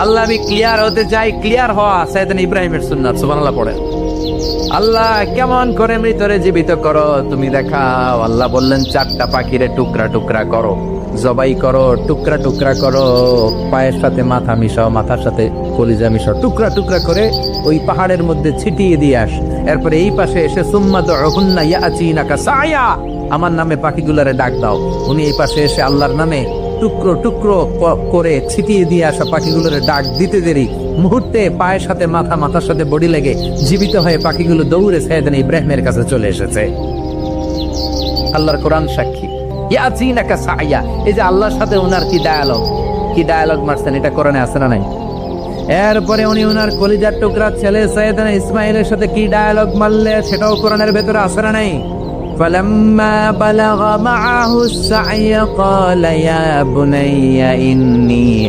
আল্লাহ আমি ক্লিয়ার হতে চাই, ক্লিয়ার হওয়া সাইয়েদনা ইব্রাহিমের সুন্নাত। সুবহানাল্লাহ পড়ে। আল্লাহ কেমন করে মৃতরে জীবিত করো তুমি দেখাও। আল্লাহ বললেন 4টা পাখিরে টুকরা টুকরা করো, জবাই করো, টুকরা টুকরা করো, পায়ের সাথে মাথা মিশাও, মাথার সাথে কলিজা মিশাও, টুকরা টুকরা করে ওই পাহাড়ের মধ্যে ছিটিয়ে দিয়ে আস। এরপরে এই পাশে এসে সুম্মা দুহুন্না ইয়াতিনাকা সায়া, আমার নামে পাখিগুলারে ডাক দাও। উনি এই পাশে এসে আল্লাহর নামে টুকরো টুকরো করে ছিটিয়ে দিয়ে আসা পাখিগুলোরে ডাক দিতে দেরি মুহূর্তে পায়ের সাথে মাথা, মাথার সাথে বডি লেগে জীবিত হয়ে পাখিগুলো দৌড়ে সাইয়েদনা ইব্রাহিমের কাছে চলে এসেছে। আল্লাহর কোরআন সাক্ষী। ইয়াতিনাকা সায়া, এই যে আল্লাহর সাথে ওনার কি ডায়ালগ মারছেন, এটা কোরআনে আছে না নাই? এরপরে উনি ওনার কলিজার টুকরা ছেলে সাইয়েদনা ইসমাইলের সাথে কি ডায়ালগ মারলে, সেটাও কোরআনের ভেতরে আছে না নাই? فلما بلغ معه السعي قال يا بني إني